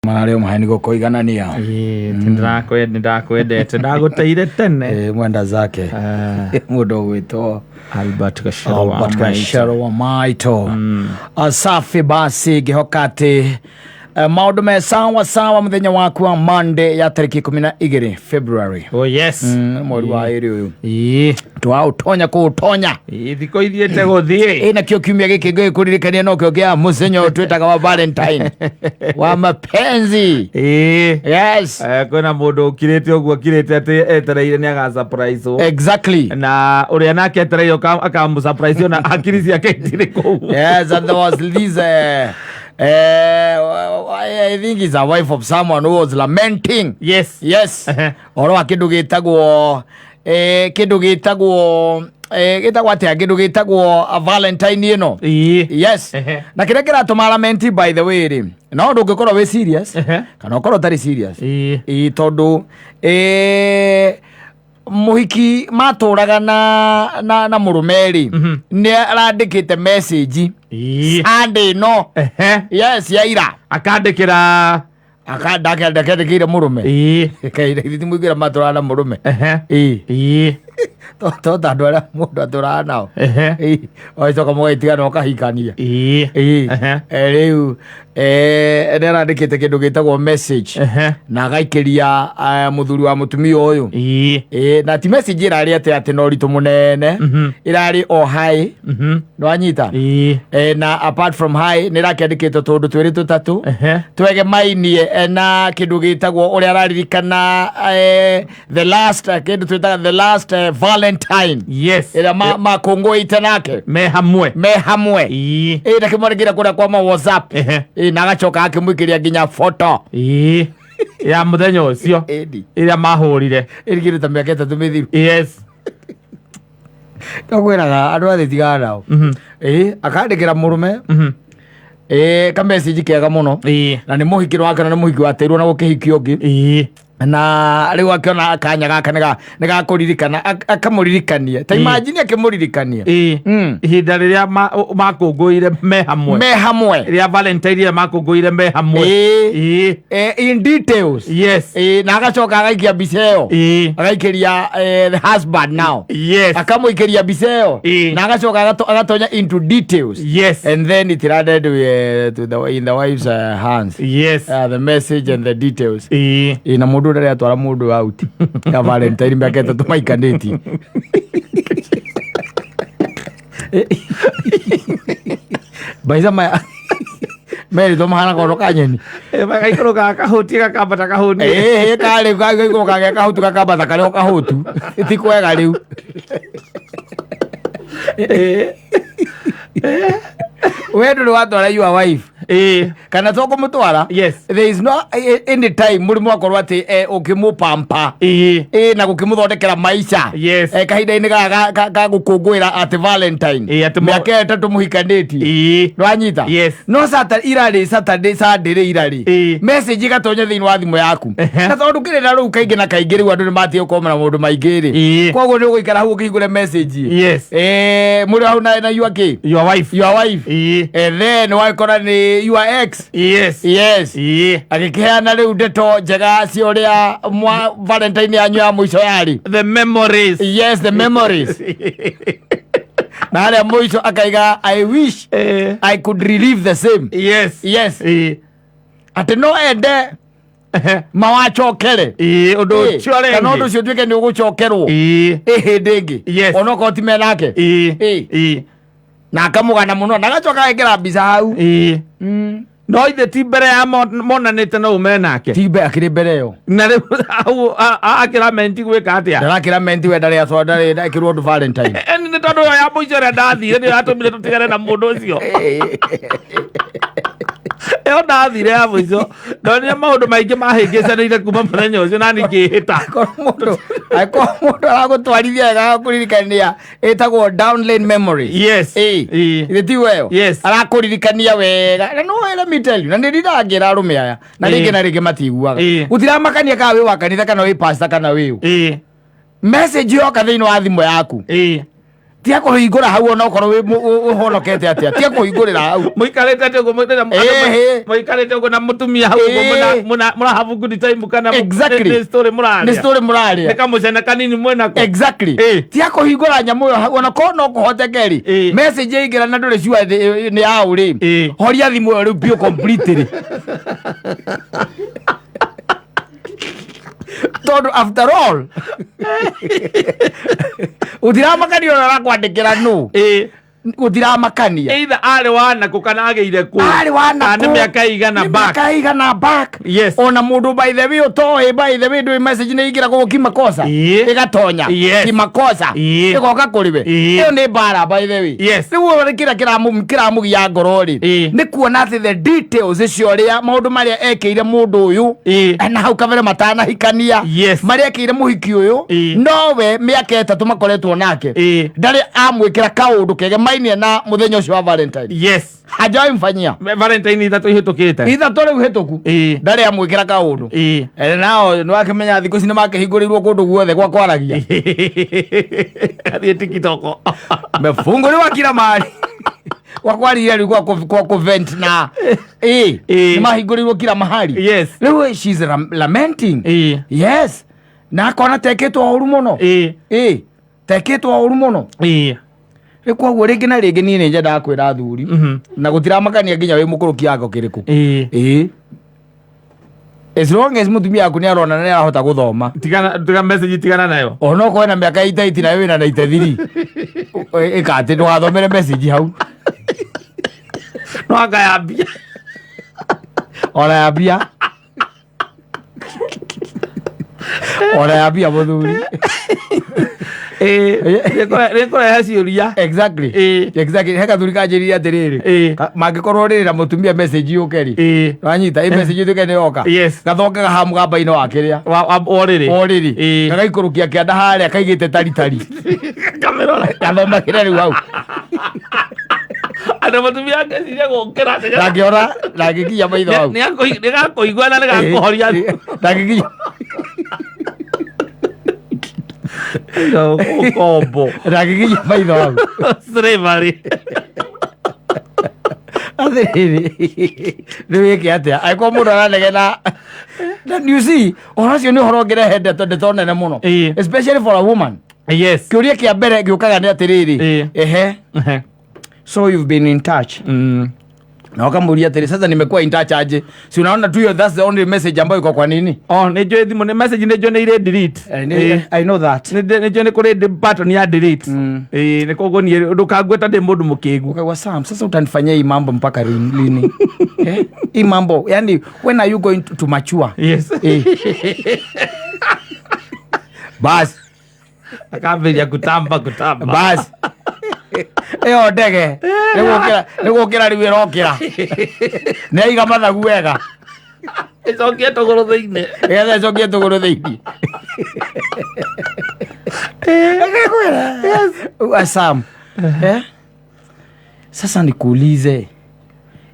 Leo mahani goko iganania. Ndakwendete ndaguteire tene mwenda zake mudo gwito Albert Kashero wa Maito. Asafi basi gihokati maundu me sawa muthenya waku wa Monday ya tariki 12 February. Oh yes. Mweri wa iri uyu. Twautonya kuutonya. Thiko ithiete guthie. Na kio kiumia giki ngikuririkania no kio kia musenyo twitaga wa Valentine. Wa mapenzi. Yes. Kwina mundu ukirite uguo kirite ati etereire ni aga surprise. Exactly. Na uria nake etereire akamu surprise na akiri ciake itire ku. Yes, and there was Lisa. I think he's a wife of someone who was lamenting. Yes. Oro wa kindu gitagwo gitagwo atia kindu gitagwo a Valentine ino. Yes. Na kire kiratuma lament by the way ri. No ndungikorwo we serious. Kana ukorwo tari serious. Tondu muhiki maturaga na murumeri ni arandikite message ande no yes yaira akandikira murume kaire thimugira maturaga na murume tota ndwara mundu aturaga nao oicoka mugaitiga ukahikania riu arandikite kindu gitagwo message na agaikiria muthuri wa mutumia uyu na ti message irari ati no ritu munene irari o hai no anyita na apart from hai nirakiandikite tundu twiri tutatu twege mainie na kindu gitagwo uria araririkana the last kindu twitaga the last Valentine. Yes. Ila makongoite nake me hamwe na kimwarigira kuria kwa ma WhatsApp na agacoka akimwikiria nginya photo ya muthenya ucio ira mahurire irigire ta miaka 3 mithiru. Yes. Kakwiraga andu athitiga nao akandikira murume ka message kega muno na ni muhikiro wake na ni muhiki wateirwo na gukihikio ungi na riu akiona akanya gaka nigakuririkana akamuririkania ta imagine akimuririkania ihinda riria makunguire me hamwe riria Valentine makunguire me hamwe in details. Yes. Na agacoka agaikia mbica iyo agaikiria the husband now. Yes. Akamuikiria mbica iyo na agacoka agatonya into details. Yes. And then it landed in the wife's hands. Yes. The message and the details ina mundu ndari atwara mundu out ya Valentine miaka 3 maikaniti baisa ma meri to mahana ko rokanyeni bagai ko kahuti kakabata kahuni kale ko kahutu kakabata kale kahutu tikwega riu wewe ndo watwara your wife kana toko mutwara. Yes. There is no any time muri mwakorwo ati ukimupampa na gukimuthondekera maisha. Yes. Kahinda-ini ga gukungwira ati Valentine miaka 3 muhikaniti no anyita. Yes. No Saturday Sunday irari message gatonya thiini wa thimu yaku na tondu kirira ru kaingi na kaingi ru andu ni matie ukomana mundu maingi ri koguo ni uguikara hu ukihingure message. Yes. Muri hau na your wife and then waikora ni your ex. Yes. Akikiheana riu ndeto njega cio ria Valentine yanyu ya mwisho yari the memories. Yes, the memories. Na aria mwisho akaiga I wish I could relive the same. Yes. Ati no ende mawachokere undu ucio rĩngĩ kana undu ucio tuike ni ugucokerwo hindi ingi onoko time nake na akamugana muno na agacoka agekira mbica hau no ithe ti mbere ya monanite no umenake tibe akiri mbere yo na riu akira menti gwika atia ndarakira menti we ndari aso ndari ndakirwo ndu Valentine ni tondu ya muico ria ndathire ni atumire tutigane na mundu ucio eo ndathire ya muico ndonire maundu maingi mahingicanire kuma muthenya ucio na ngihita mundu aragutwarithia agakuririkania etagwo downline memory. Yes. Ithe ti weo. Yes. Arakuririkania wega no let me tell you na ndiragira arume aya na ringi na ringi matiguaga gutiramakania kana wi wa kanitha kana wi pastor kana wi message yo ka thiini wa thimu yaku tia kuhingura hau ona okorwo uhonokete atia tia kuhingurira hau muikarete ate go muikarete go na mutumia hau muna have good time kana exactly story murari ni kamucena kanini mwena ko exactly tia kuhingura nyamu ona ko no kuhotekeri message ingira na ndure ciwa ni ya uri horia thimu yo rupio completely todo after all utiramakania na kwandikira no utiramakania either ale wana kukana ageire ku ale wana na miaka igana back yes ona mundu by the way utoe by the way do message ni igira ko kimakosa igatonya kimakosa igoka kuriwe iyo ni bara by the way yes riu uri kiramu ya ngorori ni kuona ati the details icio ria maundu maria ekeire mundu uyu na hau kavere matana hikania maria ekeire muhiki uyu nowe miaka 3 makoretwo nake ndari amwikira kaundu kege mainie na muthenya ucio wa Valentine yes hajai mfanyia Valentine ithatu ihitukite rĩu hituku ndari amwikira kaundu nao no akimenya thikũ cine makĩhingũrĩirwo kũndũ guothe gwa kwaragia athie TikTok mefungũrĩrwo kila mahali kwa kwarire alikuwa kwa vent na ni mahingũrĩirwo kila mahali yes rĩu she's lamenting yes na akona teketwo ũru mũno teketwo ũru mũno kwa ringi na ringi ni njenda kwira athuri na gutiramakania nginya wi mukuru kiago kiriku as long as mutumia yaku ni arona na arahota guthoma tigana message tigana nayo ona ko na miaka itaiti na wina na itathiri ikati ndwathomere message hau no akayambia ona yambia muthuri rekora hasiuria exactly heka thuri kanjiria atiriri mangikorwo riri na mutumia message yukeri ranyita message yukeri yoka gathoke gahamu gamba-ino wakiria oriri gagaikurukia kianda haria kaigite tari kamerora gathomakire riu hau ana mutumia ngeciria gukira ndakiona ndagikinya maitho hau ni gakuigua na gakuhoria ndagikinya kombo ndagikinya maitho hau slavery athiri riu iki atia aiko mundu aranegena you see oracio ni horo ngirehe ndeto nene muno especially for a woman yes kiuria kia mbere giukaga ni atiriri so you've been in touch na wakamuria atiri sasa nimekuwa in touch aje si unaona tu hiyo that's the only message ambayo iko kwa nini nejo thimu ni message nejo ni ile delete I know that nejo ni kuri button ya delete ni kogo ni ndukagweta de mundu mukigu okay Sam sasa utanifanyia hii mambo mpaka lini hii mambo yani when are you going to mature yes bas akaambia kutamba bas eyo ndege nigukira riu irokira ni aiga mathagu wega icokie tuguru thiini getha icokie tuguru thiini Sam sasa nikuulize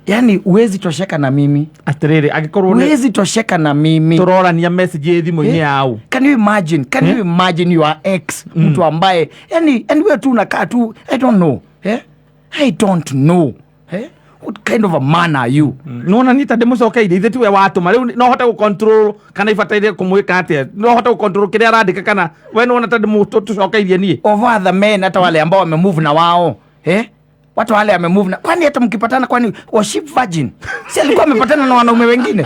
yani uwezi tosheka na mimi atiriri agikorwo uwezi tosheka na mimi turorania message thimu-ini yao can you imagine your ex mtu ambaye yani wewe tu unakaa tu I don't know what kind of a man are you nona nita demucokeire ithe tiwe watuma riu no hote gucontrol kana ifataire kumwika atia no hote gucontrol kiria arandika kana we nona ta demucokeirie nie over the men hata wale ambao wamemove na wao watu wale wamemove na kwani hata mkipatana kwani was she virgin si alikuwa amepatana na wanaume wengine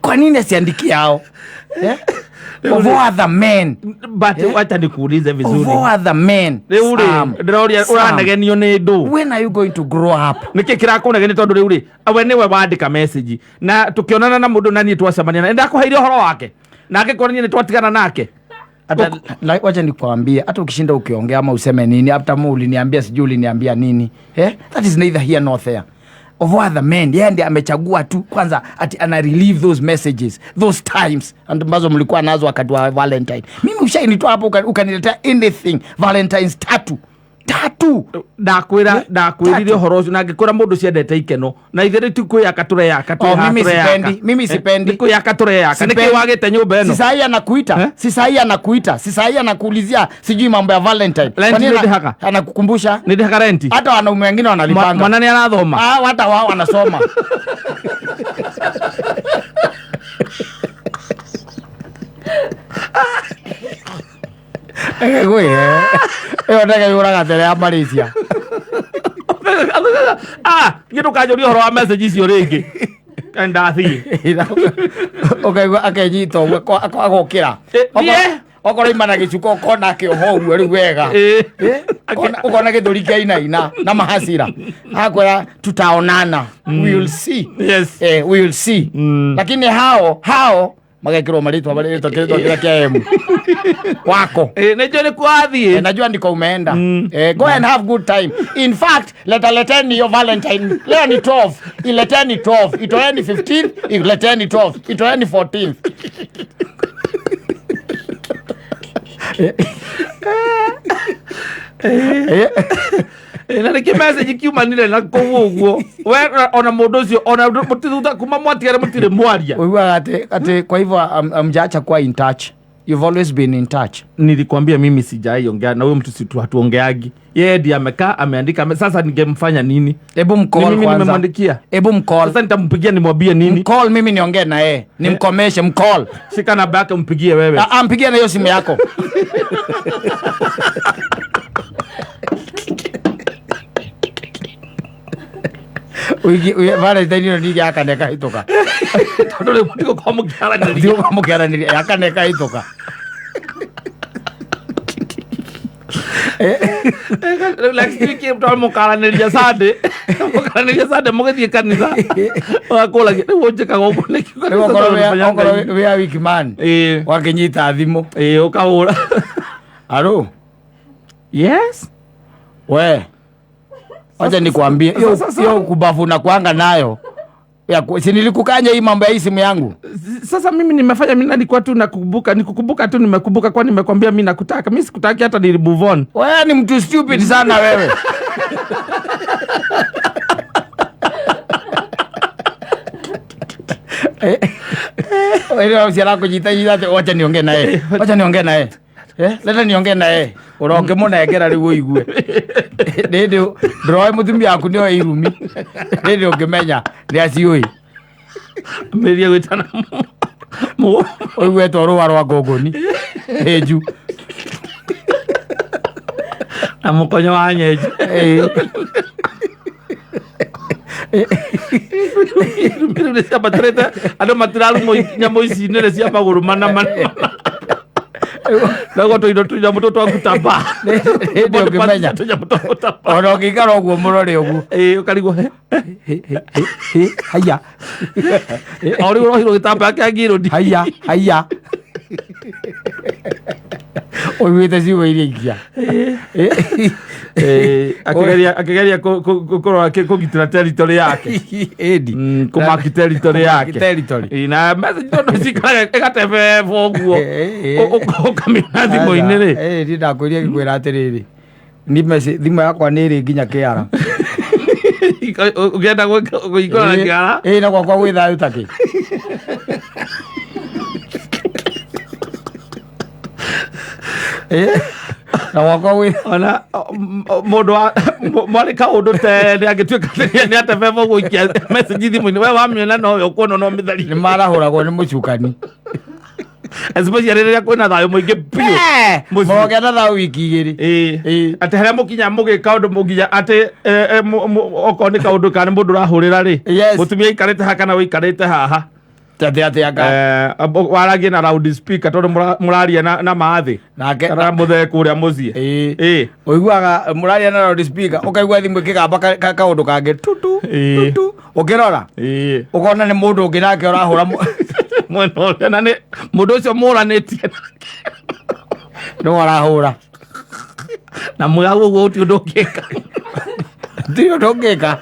kwa nini asiandikia hao of other men but wacha nikuulize vizuri of other men riu ri ndiroria uranegenio ni ndu when are you going to grow up niki kirakunegeni tondu riu ri awe niwe wandika message na tukionana na mundu nani twacemania na ndakuheire uhoro wake na akikorania ni twatigana nake wacha nikwambie hata ukishinda ukiongea ama useme nini after uliniambia sijui uliniambia nini that is neither here nor there of other men yeye ndiye amechagua tu kwanza ati ana relieve those messages those times ambazo mlikuwa nazo wakati wa Valentine. Mimi ushainitoa hapo ukaniletea anything Valentine's 3 3 ndakwirire horo ucio na ngikora mundu ciendete ikeno na ithere tu kuyaka tureyaka mimi sipendi kuyaka tureyaka niki wagite nyumba eno sisai anakuulizia sijui mambo ya Valentine anakukumbusha ni haka renti hata wanaume wengine wanalipanga mwana ni anathoma hata wao wanasoma ndege yuraga tere ya Malaysia ngitu kanjuri horo wa message icio ringi ndathi okaigua akenyita ũguo agokĩra okorwo imana gĩcuko ũkona kĩoho ũguo rĩu wega ũkona gĩthũri kĩainaina na mahasira akwĩra tutaonana we will see lakini hao magekirwo maritwa kĩrĩa kĩa emu wako najua ni kuathi najua ndiko umeenda go and have good time. In fact leteni your Valentine leo ni 12 ileteni 12 itoeni 15 ileteni 12 itoeni 14 na niki message kiumanire na kuguo we ona mundu ucio ona mutithuta kuma mwatigare mutire mwaria uiwa ati kwa hivyo amjaacha kuwa in touch. You've always been in touch. Nilikwambia mimi sijaiongea na huyo mtu, si hatuongeagi. Yeye ndiye amekaa ameandika. Sasa ningemfanya nini? Hebu mcall kwanza. Mimi nimemwandikia. Hebu mcall. Sasa nitampigia nimwambie nini? Mcall mimi niongee na yeye. Nimkomeshe mcall. Shika namba yake umpigie wewe. Mpigie na hiyo simu yako. Valentine ndio akaneka hitoka. Tondole mutiko kwa mukiaraniria. Ndio kwa mukiaraniria akaneka hitoka. Like you mtu mukiaraniria sande. Mukiaraniria sande mugithie kanitha. Wakula woje kagogo neki. We are weak man. Wakinyita thimu. Ukaura. Alo. Yes. We. Wacha nikwambie hiyo kubafu na kuanga nayo. Si nilikukanya hii mambo ya hii simu yangu. Sasa mimi nimefanya, mimi nilikuwa tu nikukumbuka tu nimekumbuka, kwa nimekwambia mimi nakutaka. Mimi sikutaki hata ni move on. Wewe ni mtu stupid sana wewe. Wewe usiala kujitahidi, wacha niongee naye. Wacha niongee naye. Leta niongee naye. Uronge munengera riu uigue. Ndio ndroe mutumia aku nio irumi. Ndio ngimenya ni aciui. Meria gwitana. Uigue toro warwa gogoni. Eju. Amukonyo wanyeju. Mimi ndio saba treta ado matiralu mo nyamo ici nere cia maguru mana. Nago to indo mutoto agutamba. Ndio ngimenya. Ona ngikara uguo murore uguo. Ukarigo he. Haya. Ori rohiro gitamba yake agirodi. Haya. Oiwete si wewe ikia. Akigeria kukorwa kugitira territory yake. Edi. Kumaki territory yake. Territory. Na message ndo sikara egatebe foguo. Ukamina thimo inere. Ndinda kwiria gikwira atiriri. Ni message thimo yakwa ni ri nginya kiara. Ugenda guikora na kiara. Na kwa gwitha utaki. Na wako we ona mundu mwari kaundu te agituika ni atebebo guikia message thimu ni we wamiona no yo kuona no mithari ni marahuragwo ni mucukani especially rĩrĩa kwĩna thayũ mũingĩ biũ mũgĩa na thayũ wiki igĩrĩ atĩ harĩa mũkinya mũgĩka ũndũ mũnginya atĩ okorwo nĩ kaũndũ kana mũndũ ũrahũrĩra rĩ mũtumia aikarĩte haha kana ũikarĩte haha waragie na loud speaker tondũ mũraria na maathĩ kana mũthee kũrĩa mũciĩ ũiguaga mũraria na loud speaker ũkaigua thimũ ĩkĩgamba kaũndũ kangĩ tutu ũkĩrora ũkona nĩ mũndũ ũngĩ nake ũrahũra mwena ũrĩa na nĩ mũndũ ũcio mũranĩtie nĩ warahũra na mũragwo ũguo ũti ũndũ ũngĩka ti ũndũ ũngĩka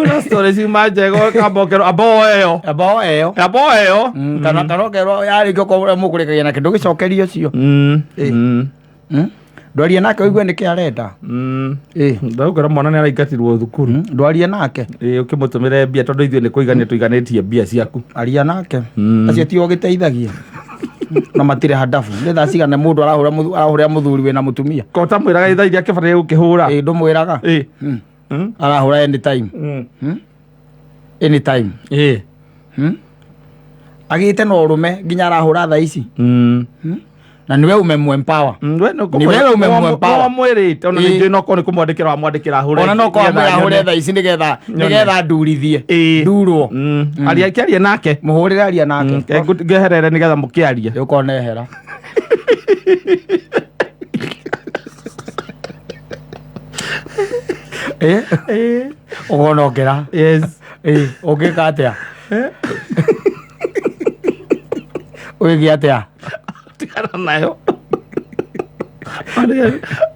una story si majego kabokero aboyo kana karokerwo yarĩkio mũkũrĩkagia na kĩndũ gĩcokerio cio ndwaria nake uigwe nä kä arenda ndaugora mwana nä araingatirwo thukuru ndwaria nake å kä må tå mä re mbia tondå ithuä nä kå igania tå iganä tie mbia ciaku aria nake acio tio gä teithagia na matirä handabu nä thaa cigana må ndå arahå rä a må thuri wä na må tumia kota mwä raga thaa iria akä bataire gå kä hå ra ndå mwä raga arahå ra agä te no rå me nginya arahå ra thaa ici na nä we å memwempower mwä rä te ona ningä no korwo nä kå mwandä kä ra wamwandä kä ra hå re ona no korwo mwä rahå re thaa ici nä getha ndurithie ndurwo aria aria nake må hå rä re aria nake ngeherere nä getha må kä arie å konehera å gonongera å ngä ka atä a å gä atä a tigana nayo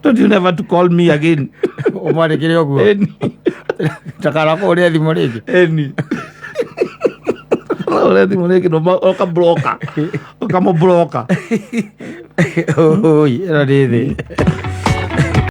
don't you never to call me again å mwandä kä re å guo takarakå å rä a thimå rä ngä å rä a thimå rä ngä å kamå broka ä no nä thä